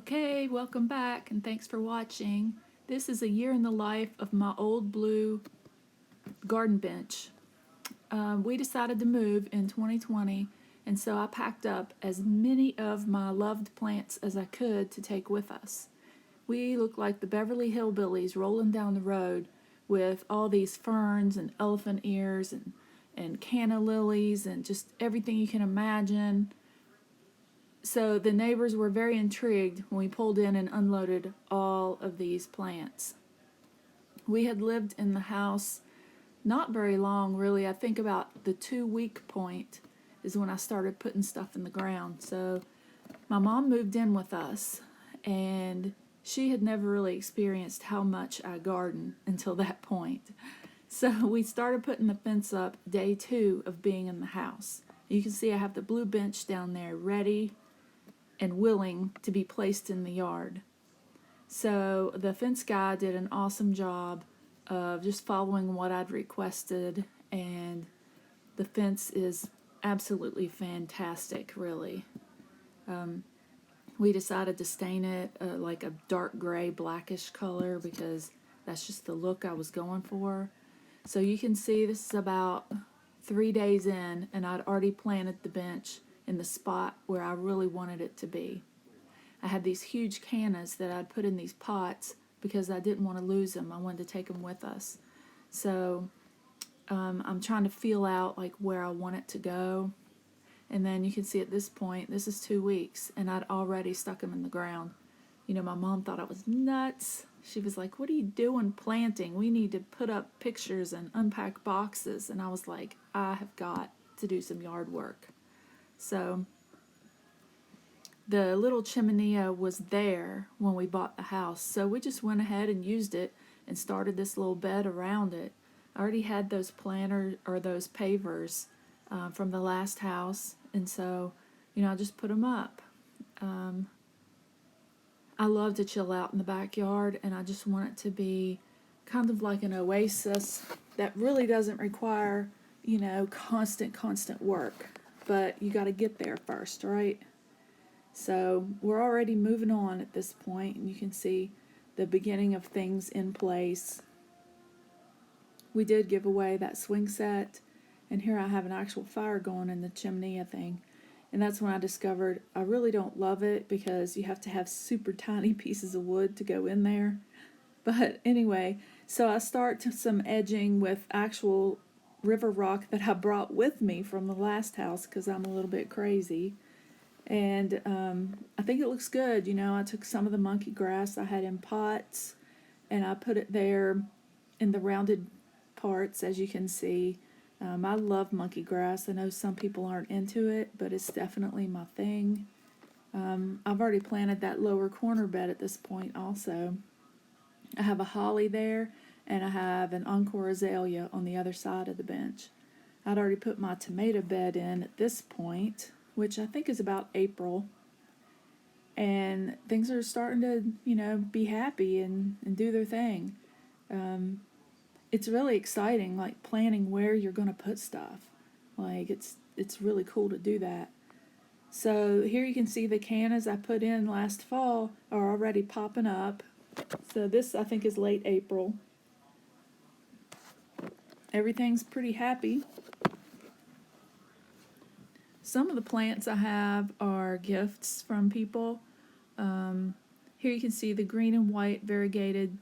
Okay, welcome back and thanks for watching. This is a year in the life of my old blue garden bench. We decided to move in 2020, and so I packed up as many of my loved plants as I could to take with us. We look like the Beverly Hillbillies rolling down the road with all these ferns and elephant ears and canna lilies and just everything you can imagine. So the neighbors were very intrigued when we pulled in and unloaded all of these plants. We had lived in the house not very long, really. I think about the 2 week point is when I started putting stuff in the ground. So my mom moved in with us, and she had never really experienced how much I garden until that point. So we started putting the fence up day 2 of being in the house. You can see I have the blue bench down there ready and willing to be placed in the yard. So the fence guy did an awesome job of just following what I'd requested, and the fence is absolutely fantastic, really. We decided to stain it like a dark gray, blackish color because that's just the look I was going for. So you can see this is about 3 days in, and I'd already planted the bench in the spot where I really wanted it to be. I had these huge cannas that I'd put in these pots because I didn't want to lose them. I wanted to take them with us. So I'm trying to feel out like where I want it to go. And then you can see at this point, this is 2 weeks, and I'd already stuck them in the ground. You know, my mom thought I was nuts. She was like, "What are you doing planting? We need to put up pictures and unpack boxes." And I was like, I have got to do some yard work. So the little chimenea was there when we bought the house, so we just went ahead and used it and started this little bed around it. I already had those planters or those pavers from the last house, and so I just put them up. I love to chill out in the backyard, and I just want it to be kind of like an oasis that really doesn't require constant work, but you got to get there first, right? So we're already moving on at this point, and you can see the beginning of things in place. We did give away that swing set, and here I have an actual fire going in the chimney thing. And that's when I discovered I really don't love it because you have to have super tiny pieces of wood to go in there. But anyway, so I start some edging with actual river rock that I brought with me from the last house because I'm a little bit crazy. And I think it looks good. I took some of the monkey grass I had in pots, and I put it there in the rounded parts, as you can see. I love monkey grass. I know some people aren't into it, but it's definitely my thing. I've already planted that lower corner bed at this point also. I have a holly there, and I have an encore azalea on the other side of the bench. I'd already put my tomato bed in at this point, which I think is about April. And things are starting to, be happy and do their thing. It's really exciting, like planning where you're going to put stuff. Like it's really cool to do that. So here you can see the cannas I put in last fall are already popping up. So this I think is late April. Everything's pretty happy. Some of the plants I have are gifts from people. Here you can see the green and white variegated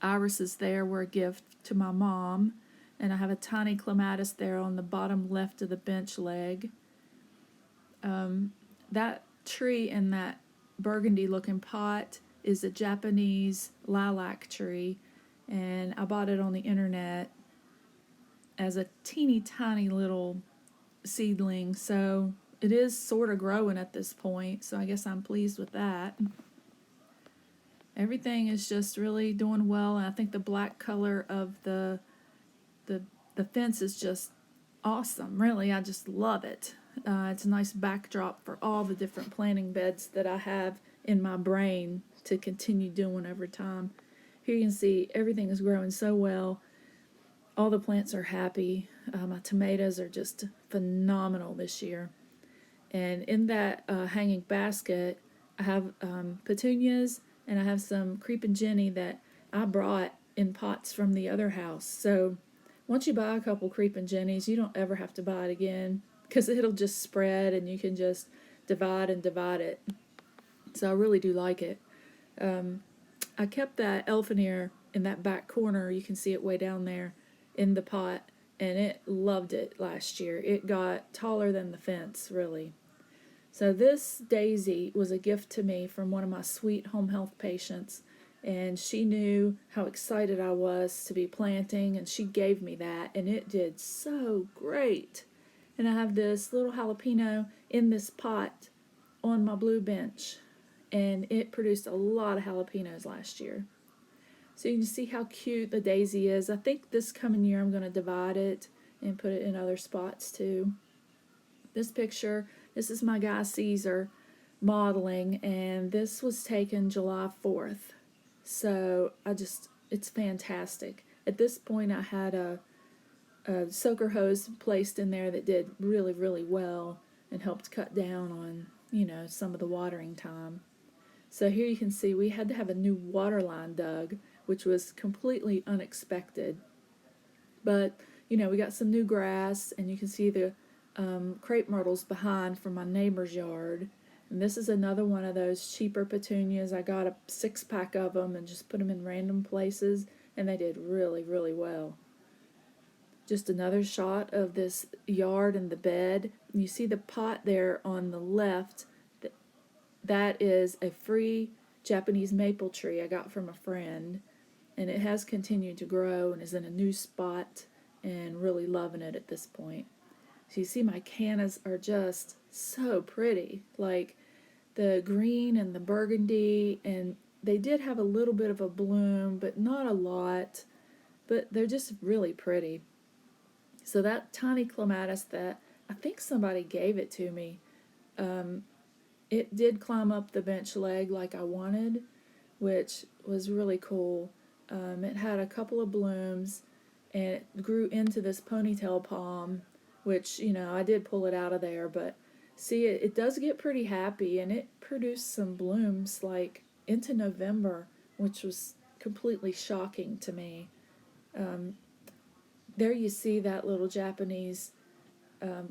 irises there were a gift to my mom. And I have a tiny clematis there on the bottom left of the bench leg. That tree in that burgundy looking pot is a Japanese lilac tree. And I bought it on the internet as a teeny tiny little seedling, so it is sort of growing at this point, so I guess I'm pleased with that. Everything is just really doing well, and I think the black color of the fence is just awesome. Really, I just love it. It's a nice backdrop for all the different planting beds that I have in my brain to continue doing over time. Here you can see everything is growing so well. All the plants are happy. My tomatoes are just phenomenal this year. And in that hanging basket, I have petunias, and I have some creeping Jenny that I brought in pots from the other house. So once you buy a couple creeping Jennies, you don't ever have to buy it again because it'll just spread and you can just divide and divide it. So I really do like it. I kept that elfin ear in that back corner. You can see it way down there in the pot, and it loved it last year. It got taller than the fence, really. So this daisy was a gift to me from one of my sweet home health patients, and she knew how excited I was to be planting, and she gave me that, and it did so great. And I have this little jalapeno in this pot on my blue bench, and it produced a lot of jalapenos last year. So you can see how cute the daisy is. I think this coming year I'm going to divide it and put it in other spots too. This picture, this is my guy Caesar modeling, and this was taken July 4th. So it's fantastic. At this point, I had a soaker hose placed in there that did really, really well and helped cut down on, some of the watering time. So here you can see we had to have a new water line dug, which was completely unexpected. But, we got some new grass, and you can see the crepe myrtles behind from my neighbor's yard. And this is another one of those cheaper petunias. I got a 6-pack of them and just put them in random places, and they did really, really well. Just another shot of this yard and the bed. You see the pot there on the left. That is a free Japanese maple tree I got from a friend, and it has continued to grow and is in a new spot and really loving it at this point. So you see my cannas are just so pretty, like the green and the burgundy, and they did have a little bit of a bloom, but not a lot, but they're just really pretty. So that tiny clematis that I think somebody gave it to me, it did climb up the bench leg like I wanted, which was really cool. It had a couple of blooms, and it grew into this ponytail palm, which, I did pull it out of there, but see, it does get pretty happy, and it produced some blooms like into November, which was completely shocking to me. There you see that little Japanese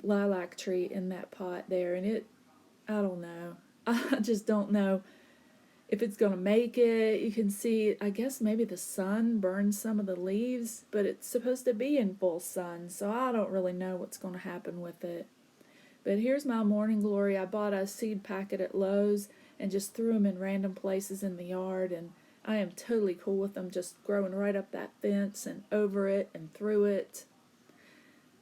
lilac tree in that pot there, and I don't know. I just don't know if it's going to make it. You can see, I guess maybe the sun burned some of the leaves, but it's supposed to be in full sun, so I don't really know what's going to happen with it. But here's my morning glory. I bought a seed packet at Lowe's and just threw them in random places in the yard, and I am totally cool with them just growing right up that fence and over it and through it.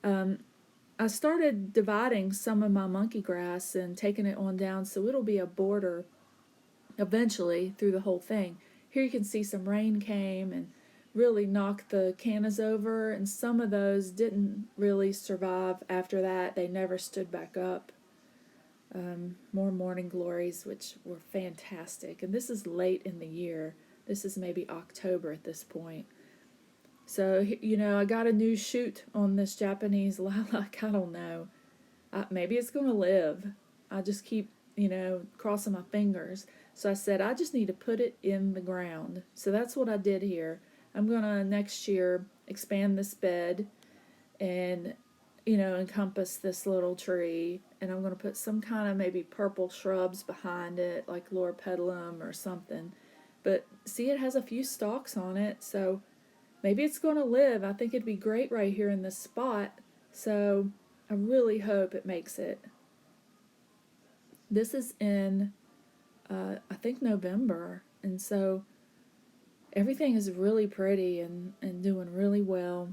I started dividing some of my monkey grass and taking it on down so it'll be a border eventually through the whole thing. Here you can see some rain came and really knocked the cannas over, and some of those didn't really survive after that. They never stood back up. More morning glories, which were fantastic. And this is late in the year. This is maybe October at this point. So, I got a new shoot on this Japanese lilac. I don't know. Maybe it's going to live. I just keep, crossing my fingers. So I said, I just need to put it in the ground. So that's what I did here. I'm going to next year expand this bed and, encompass this little tree. And I'm going to put some kind of maybe purple shrubs behind it, like loropetalum or something. But see, it has a few stalks on it, so maybe it's going to live. I think it'd be great right here in this spot. So I really hope it makes it. This is in, I think, November. And so everything is really pretty and doing really well.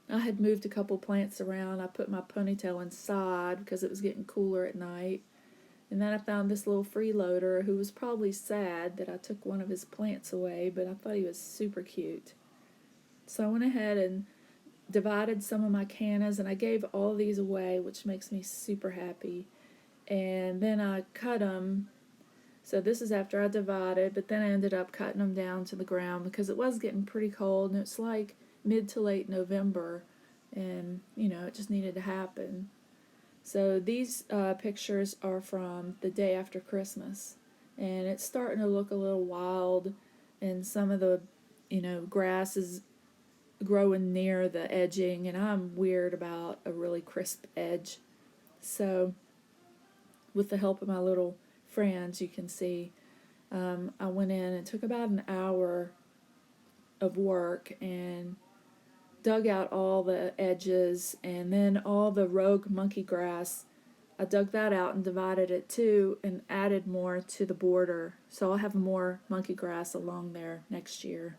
I had moved a couple plants around. I put my ponytail inside because it was getting cooler at night. And then I found this little freeloader who was probably sad that I took one of his plants away, but I thought he was super cute. So I went ahead and divided some of my cannas, and I gave all these away, which makes me super happy. And then I cut them. So this is after I divided, but then I ended up cutting them down to the ground because it was getting pretty cold, and it's like mid to late November, and, it just needed to happen. So these pictures are from the day after Christmas, and it's starting to look a little wild, and some of the, grass is growing near the edging, and I'm weird about a really crisp edge. So with the help of my little friends, you can see, I went in and took about an hour of work and dug out all the edges, and then all the rogue monkey grass, I dug that out and divided it too and added more to the border. So I'll have more monkey grass along there next year.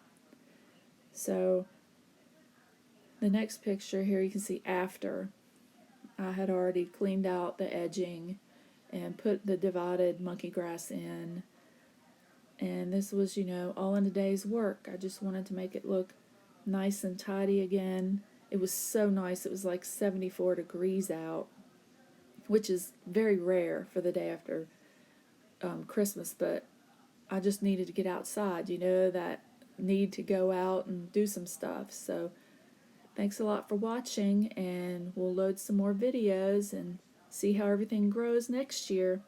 So the next picture here you can see after. I had already cleaned out the edging and put the divided monkey grass in. And this was, all in a day's work. I just wanted to make it look nice and tidy again. It was so nice. It was like 74 degrees out, which is very rare for the day after Christmas, but I just needed to get outside, that need to go out and do some stuff. So thanks a lot for watching, and we'll load some more videos and see how everything grows next year.